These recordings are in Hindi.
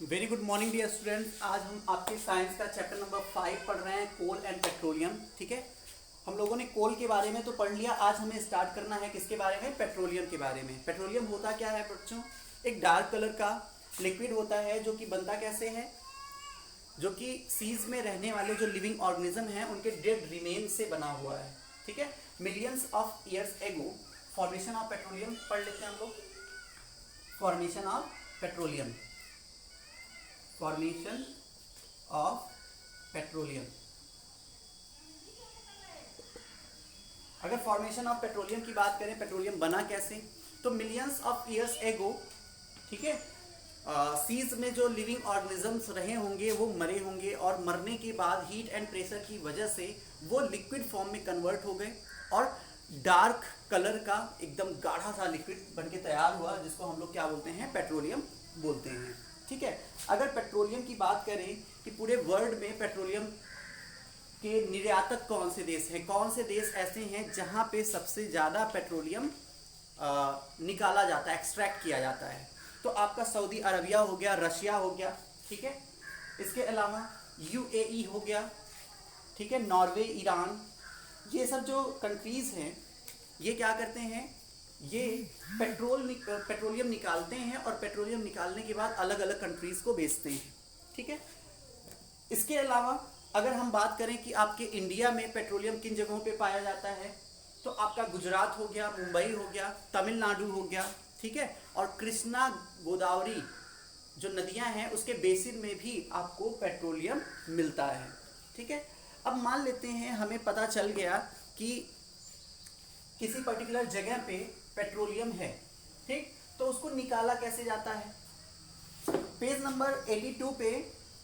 Very good morning dear students. आज हम आपके साइंस का चैप्टर नंबर 5 पढ़ रहे हैं, कोल एंड पेट्रोलियम। ठीक है, हम लोगों ने कोल के बारे में तो पढ़ लिया। आज हमें स्टार्ट करना है किसके बारे में? पेट्रोलियम के बारे में। पेट्रोलियम होता क्या है बच्चों? एक डार्क कलर का लिक्विड होता है जो कि बनता कैसे है? जो कि सीज में रहने वाले जो लिविंग ऑर्गेनिज्म हैं उनके डेड रिमेन से बना हुआ है। ठीक है, millions of years ago formation of petroleum पढ़ लेते हैं हम लोग। Formation of petroleum, formation of petroleum. अगर फॉर्मेशन ऑफ पेट्रोलियम की बात करें, पेट्रोलियम बना कैसे, तो मिलियंस ऑफ ईयर्स एगो, ठीक है, सीज में जो लिविंग ऑर्गेनिजम्स रहे होंगे वो मरे होंगे और मरने के बाद हीट एंड प्रेशर की वजह से वो लिक्विड फॉर्म में कन्वर्ट हो गए और डार्क कलर का एकदम गाढ़ा सा लिक्विड बन के तैयार हुआ, जिसको हम लोग क्या बोलते हैं? पेट्रोलियम बोलते हैं। ठीक है, अगर पेट्रोलियम की बात करें कि पूरे वर्ल्ड में पेट्रोलियम के निर्यातक कौन से देश हैं, कौन से देश ऐसे हैं जहां पे सबसे ज़्यादा पेट्रोलियम निकाला जाता है, एक्सट्रैक्ट किया जाता है, तो आपका सऊदी अरबिया हो गया, रशिया हो गया। ठीक है, इसके अलावा यूएई हो गया, ठीक है, नॉर्वे, ईरान, ये सब जो कंट्रीज़ हैं ये क्या करते हैं? ये पेट्रोलियम निकालते हैं और पेट्रोलियम निकालने के बाद अलग अलग कंट्रीज को बेचते हैं। ठीक है, इसके अलावा अगर हम बात करें कि आपके इंडिया में पेट्रोलियम किन जगहों पे पाया जाता है, तो आपका गुजरात हो गया, मुंबई हो गया, तमिलनाडु हो गया। ठीक है, और कृष्णा गोदावरी जो नदियां हैं उसके बेसिन में भी आपको पेट्रोलियम मिलता है। ठीक है, अब मान लेते हैं हमें पता चल गया कि किसी पर्टिकुलर जगह पे पेट्रोलियम है, ठीक, तो उसको निकाला कैसे जाता है? पेज नंबर 82 पे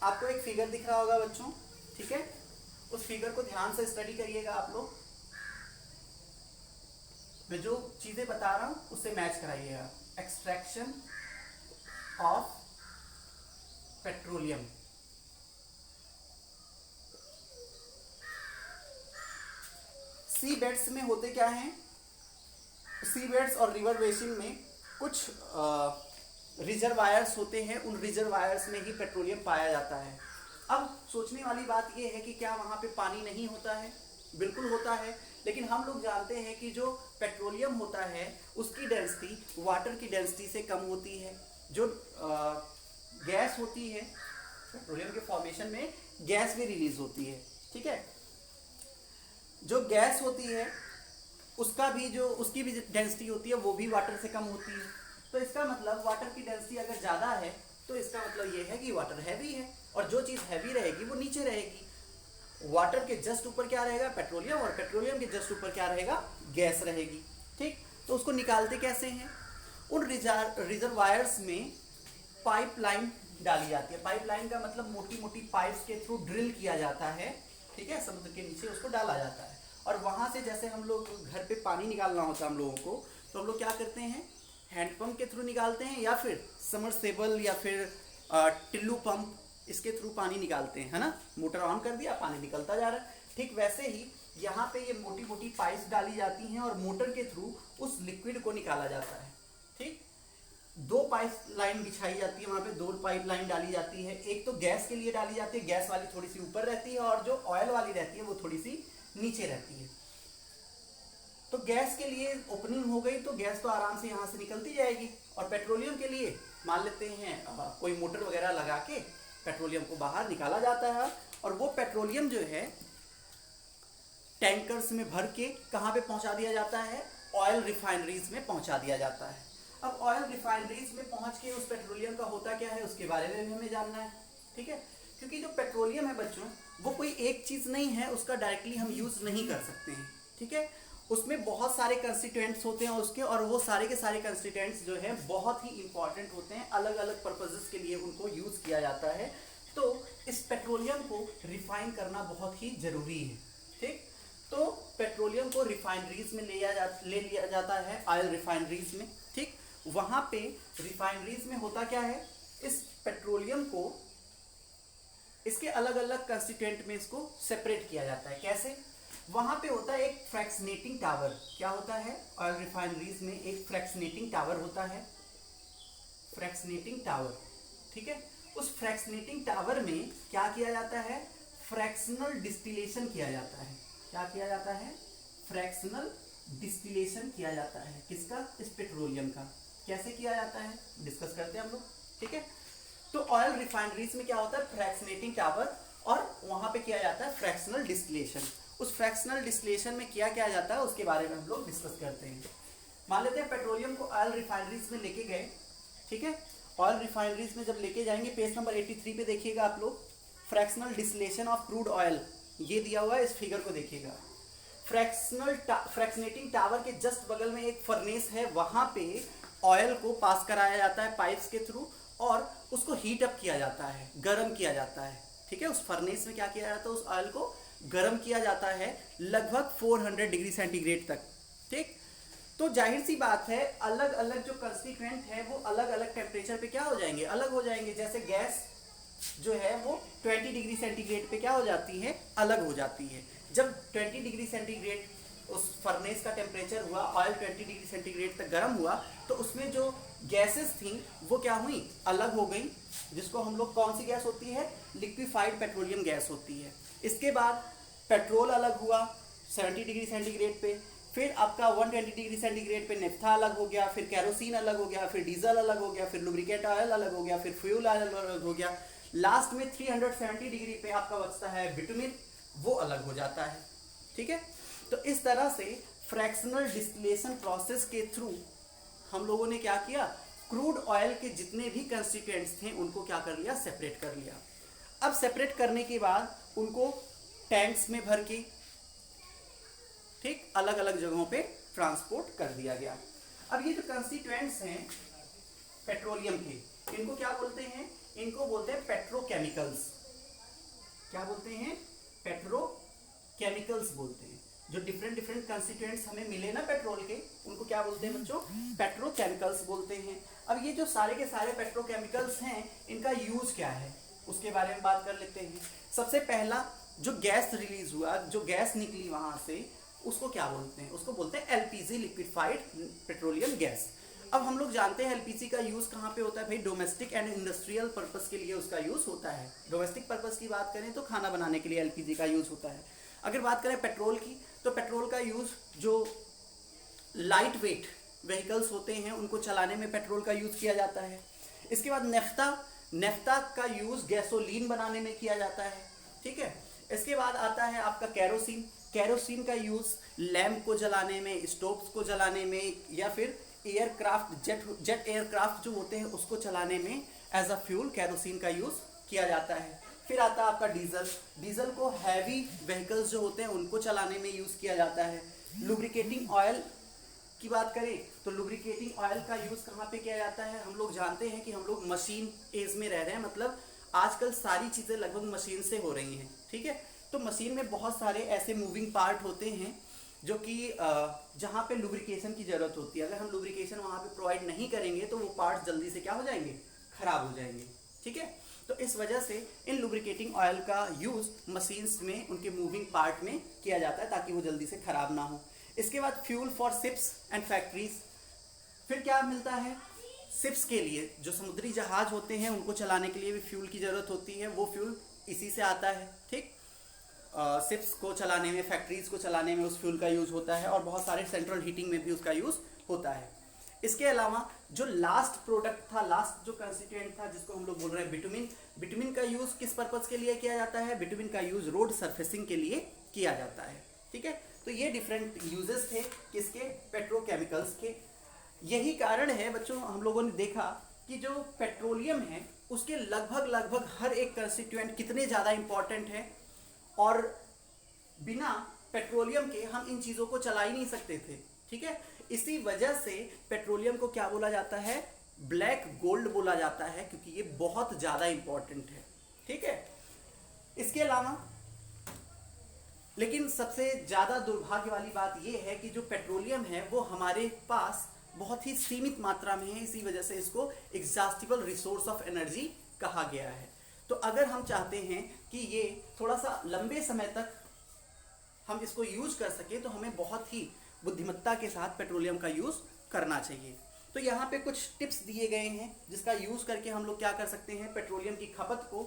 आपको एक फिगर दिख रहा होगा बच्चों। ठीक है, उस फिगर को ध्यान से स्टडी करिएगा आप लोग। मैं जो चीजें बता रहा हूं उससे मैच कराइएगा। Extraction of petroleum. Sea beds में होते क्या हैं? सी बेड्स और रिवर बेसिन में कुछ रिजर्वायर्स होते हैं, उन रिजर्वायर्स में ही पेट्रोलियम पाया जाता है। अब सोचने वाली बात यह है कि क्या वहाँ पे पानी नहीं होता है? बिल्कुल होता है, लेकिन हम लोग जानते हैं कि जो पेट्रोलियम होता है उसकी डेंसिटी वाटर की डेंसिटी से कम होती है। जो गैस होती है, पेट्रोलियम के फॉर्मेशन में गैस भी रिलीज होती है। ठीक है, जो गैस होती है उसकी भी डेंसिटी होती है, वो भी वाटर से कम होती है। तो इसका मतलब वाटर की डेंसिटी अगर ज़्यादा है तो इसका मतलब ये है कि वाटर हैवी है, और जो चीज़ हैवी रहेगी वो नीचे रहेगी। वाटर के जस्ट ऊपर क्या रहेगा? पेट्रोलियम, और पेट्रोलियम के जस्ट ऊपर क्या रहेगा? गैस रहेगी। ठीक, तो उसको निकालते कैसे हैं? उन रिजर्वायर्स में पाइपलाइन डाली जाती है। पाइपलाइन का मतलब मोटी मोटी पाइप्स के थ्रू ड्रिल किया जाता है। ठीक है, समुद्र के नीचे उसको डाला जाता है, और वहाँ से जैसे हम लोग घर पे पानी निकालना होता है हम लोगों को, तो हम लोग क्या करते हैं? हैंडपम्प के थ्रू निकालते हैं, या फिर समरसेबल, या फिर टिल्लू पंप, इसके थ्रू पानी निकालते हैं, है ना। मोटर ऑन कर दिया, पानी निकलता जा रहा है। ठीक वैसे ही यहाँ पे ये मोटी मोटी पाइप्स डाली जाती हैं और मोटर के थ्रू उस लिक्विड को निकाला जाता है। ठीक, दो पाइप लाइन बिछाई जाती है, वहाँ पे दो पाइप लाइन डाली जाती है। एक तो गैस के लिए डाली जाती है, गैस वाली थोड़ी सी ऊपर रहती है, और जो ऑयल वाली रहती है वो थोड़ी सी नीचे रहती है। तो गैस के लिए ओपनिंग हो गई तो गैस तो आराम से यहाँ से निकलती जाएगी, और पेट्रोलियम के लिए मान लेते हैं कोई मोटर वगैरह लगा के पेट्रोलियम को बाहर निकाला जाता है, और वो पेट्रोलियम जो है टैंकर्स में भर के कहाँ पे पहुँचा दिया जाता है? ऑयल रिफाइनरीज में पहुँचा दिया जाता है। अब ऑयल रिफाइनरीज में पहुँच के उस पेट्रोलियम का होता क्या है उसके बारे में भी हमें जानना है। ठीक है, क्योंकि जो पेट्रोलियम है बच्चों वो कोई एक चीज़ नहीं है, उसका डायरेक्टली हम यूज़ नहीं कर सकते हैं। ठीक है, उसमें बहुत सारे कंस्टिट्यूएंट्स होते हैं उसके, और वो सारे के सारे कंस्टिट्यूएंट्स जो है बहुत ही इंपॉर्टेंट होते हैं, अलग अलग पर्पजेस के लिए उनको यूज़ किया जाता है। तो इस पेट्रोलियम को रिफाइन करना बहुत ही ज़रूरी है। ठीक, तो पेट्रोलियम को रिफाइनरीज में ले लिया जाता है, ऑयल रिफाइनरीज में। ठीक, वहाँ पे रिफाइनरीज में होता क्या है? इस पेट्रोलियम को इसके अलग अलग कंस्टिट्यूएंट में इसको सेपरेट किया जाता है। कैसे? वहां पे होता है एक फ्रैक्शनेटिंग टावर। क्या होता है? ऑयल रिफाइनरीज में एक फ्रैक्शनेटिंग टावर होता है, फ्रैक्शनेटिंग टावर। ठीक है, उस फ्रैक्शनेटिंग टावर में क्या किया जाता है, फ्रैक्शनल डिस्टिलेशन किया जाता है। क्या किया जाता है, फ्रैक्शनल डिस्टिलेशन किया जाता है। किसका, इस पेट्रोलियम का। कैसे किया जाता है डिस्कस करते हैं हम लोग, ठीक है। तो ऑयल रिफाइनरीज में क्या होता है, फ्रैक्शनेटिंग टावर, और वहां पे किया जाता है फ्रैक्शनल डिस्टिलेशन। उस फ्रैक्शनल डिस्टिलेशन में क्या किया जाता है उसके बारे में हम लोग डिस्कस करते हैं। मान लेते हैं पेट्रोलियम को ऑयल रिफाइनरीज में लेके गए, ठीक है। ऑयल रिफाइनरीज में जब लेके जाएंगे, पेज नंबर 83 पे देखिएगा आप लोग, fractional distillation of crude oil, ये दिया हुआ है, इस फिगर को देखिएगा। फ्रैक्शनेटिंग टावर के जस्ट बगल में एक फर्नेस है, वहां पे ऑयल को पास कराया जाता है पाइप्स के थ्रू, और उसको हीट अप किया जाता है, गर्म किया जाता है, ठीक है। उस फर्नेस में क्या किया जाता है, उस ऑयल को गर्म किया जाता है लगभग 400 डिग्री सेंटीग्रेड तक, ठीक। तो जाहिर सी बात है, अलग अलग जो कंस्टिट्यूएंट है वो अलग अलग टेम्परेचर पे क्या हो जाएंगे, अलग हो जाएंगे। जैसे गैस जो है वो 20 डिग्री सेंटीग्रेड पे क्या हो जाती है, अलग हो जाती है। जब 20 डिग्री सेंटीग्रेड उस फर्नेस का टेम्परेचर हुआ, ऑयल 20 डिग्री सेंटीग्रेड तक गर्म हुआ, तो उसमें जो गैसेस थी वो क्या हुई, अलग हो गई, जिसको हम लोग, कौन सी गैस होती है, लिक्विफाइड पेट्रोलियम गैस होती है। इसके बाद पेट्रोल अलग हुआ 70 डिग्री सेंटीग्रेड पे, फिर आपका 120 डिग्री सेंटीग्रेड पे नेफ्था अलग हो गया, फिर कैरोसिन अलग हो गया, फिर डीजल अलग हो गया, फिर लुब्रिकेट ऑयल अलग हो गया, फिर फ्यूल ऑयल अलग हो गया। लास्ट में 370 डिग्री पे आपका बचता है बिटुमिन, वो अलग हो जाता है, ठीक है। तो इस तरह से फ्रैक्शनल डिस्टिलेशन प्रोसेस के थ्रू हम लोगों ने क्या किया, क्रूड ऑयल के जितने भी कंस्टिट्यूएंट्स थे उनको क्या कर लिया, सेपरेट कर लिया। अब सेपरेट करने के बाद उनको टैंक्स में भर के, ठीक, अलग अलग जगहों पे ट्रांसपोर्ट कर दिया गया। अब ये जो कंस्टिट्यूएंट्स हैं पेट्रोलियम के, इनको क्या बोलते हैं, इनको बोलते हैं पेट्रोकेमिकल्स। क्या बोलते हैं, पेट्रोकेमिकल्स बोलते हैं। जो डिफरेंट डिफरेंट कंस्टिट्यूएंट्स हमें मिले ना पेट्रोल के, उनको क्या बोलते हैं बच्चों, पेट्रोकेमिकल्स बोलते हैं। अब ये जो सारे के सारे पेट्रोकेमिकल्स हैं, इनका यूज क्या है उसके बारे में बात कर लेते हैं। सबसे पहला, जो गैस रिलीज हुआ, जो गैस निकली वहां से, उसको क्या बोलते हैं, उसको बोलते हैं एलपीजी, लिक्विफाइड पेट्रोलियम गैस। अब हम लोग जानते हैं एलपीजी का यूज कहाँ पे होता है भाई, डोमेस्टिक एंड इंडस्ट्रियल पर्पस के लिए उसका यूज होता है। डोमेस्टिक पर्पस की बात करें तो खाना बनाने के लिए एलपीजी का यूज होता है। अगर बात करें पेट्रोल की, तो पेट्रोल का यूज जो लाइट वेट व्हीकल्स होते हैं उनको चलाने में पेट्रोल का यूज किया जाता है। इसके बाद नेफ्ता का यूज गैसोलीन बनाने में किया जाता है, ठीक है। इसके बाद आता है आपका कैरोसिन का यूज लैंप को जलाने में, स्टोव्स को जलाने में, या फिर एयरक्राफ्ट, जेट एयरक्राफ्ट जो होते हैं उसको चलाने में एज अ फ्यूल कैरोसिन का यूज किया जाता है। फिर आता है आपका डीजल को हैवी व्हीकल्स जो होते हैं उनको चलाने में यूज किया जाता है। लुब्रिकेटिंग ऑयल की बात करें तो लुब्रिकेटिंग ऑयल का यूज कहाँ पे किया जाता है, हम लोग जानते हैं कि हम लोग मशीन एज में रह रहे हैं, मतलब आजकल सारी चीजें लगभग मशीन से हो रही हैं, ठीक है। तो मशीन में बहुत सारे ऐसे मूविंग पार्ट होते हैं जो कि जहाँ पे लुब्रिकेशन की जरूरत होती है। अगर हम लुब्रिकेशन वहाँ पे प्रोवाइड नहीं करेंगे तो वो पार्ट जल्दी से क्या हो जाएंगे, खराब हो जाएंगे, ठीक है। तो इस वजह से इन लुब्रिकेटिंग ऑयल का यूज मशीन्स में, उनके मूविंग पार्ट में किया जाता है ताकि वो जल्दी से खराब ना हो। इसके बाद fuel for ships and factories, फिर क्या मिलता है, शिप्स के लिए जो समुद्री जहाज होते हैं उनको चलाने के लिए भी फ्यूल की जरूरत होती है, वो फ्यूल इसी से आता है, ठीक। शिप्स को चलाने में, फैक्ट्रीज को चलाने में उस फ्यूल का यूज होता है, और बहुत सारे सेंट्रल हीटिंग में भी उसका यूज होता है। इसके अलावा जो लास्ट प्रोडक्ट था, लास्ट जो कंस्टिट्यूएंट था जिसको हम लोग बोल रहे हैं बिटुमिन का यूज किस पर्पज के लिए किया जाता है, बिटुमिन का यूज रोड सरफेसिंग के लिए किया जाता है, ठीक है। तो ये डिफरेंट यूजेस थे किसके, पेट्रोकेमिकल्स के। यही कारण है बच्चों, हम लोगों ने देखा कि जो पेट्रोलियम है उसके लगभग हर एक कंस्टिट्यूएंट कितने ज्यादा इंपॉर्टेंट है, और बिना पेट्रोलियम के हम इन चीजों को चला ही नहीं सकते थे, ठीक है। इसी वजह से पेट्रोलियम को क्या बोला जाता है, ब्लैक गोल्ड बोला जाता है, क्योंकि ये बहुत ज्यादा इंपॉर्टेंट है, ठीक है। इसके अलावा लेकिन सबसे ज्यादा दुर्भाग्य वाली बात यह है कि जो पेट्रोलियम है वो हमारे पास बहुत ही सीमित मात्रा में है, इसी वजह से इसको एग्जॉस्टिबल रिसोर्स ऑफ एनर्जी कहा गया है। तो अगर हम चाहते हैं कि ये थोड़ा सा लंबे समय तक हम इसको यूज कर सके, तो हमें बहुत ही बुद्धिमत्ता के साथ पेट्रोलियम का यूज करना चाहिए। तो यहाँ पे कुछ टिप्स दिए गए हैं जिसका यूज करके हम लोग क्या कर सकते हैं, पेट्रोलियम की खपत को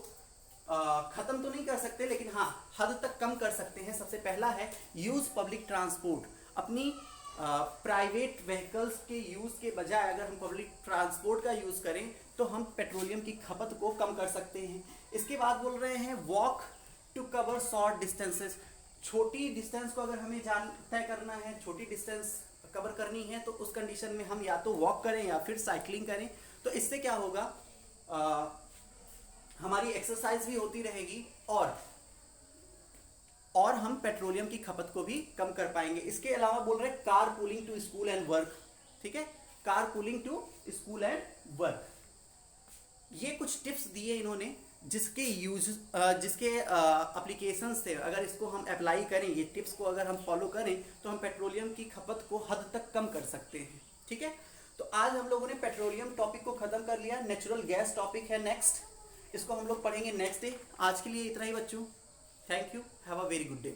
खत्म तो नहीं कर सकते लेकिन हाँ हद तक कम कर सकते हैं। सबसे पहला है यूज पब्लिक ट्रांसपोर्ट। अपनी प्राइवेट व्हीकल्स के यूज के बजाय अगर हम पब्लिक ट्रांसपोर्ट का यूज करें तो हम पेट्रोलियम की खपत को कम कर सकते हैं। इसके बाद बोल रहे हैं walk to cover short distances. छोटी डिस्टेंस को अगर हमें तय करना है, छोटी डिस्टेंस कवर करनी है, तो उस कंडीशन में हम या तो वॉक करें या फिर साइकिलिंग करें। तो इससे क्या होगा, हमारी एक्सरसाइज भी होती रहेगी और हम पेट्रोलियम की खपत को भी कम कर पाएंगे। इसके अलावा बोल रहे हैं car pooling to school and work. ठीक है, car pooling to school and work. ये कुछ टिप्स दिए इन्होंने जिसके एप्लीकेशन से अगर इसको हम अप्लाई करें, ये टिप्स को अगर हम फॉलो करें तो हम पेट्रोलियम की खपत को हद तक कम कर सकते हैं। ठीक है, तो आज हम लोगों ने पेट्रोलियम टॉपिक को खत्म कर लिया। नेचुरल गैस टॉपिक है नेक्स्ट, इसको हम लोग पढ़ेंगे नेक्स्ट डे। आज के लिए इतना ही बच्चों, thank you, have a very good day.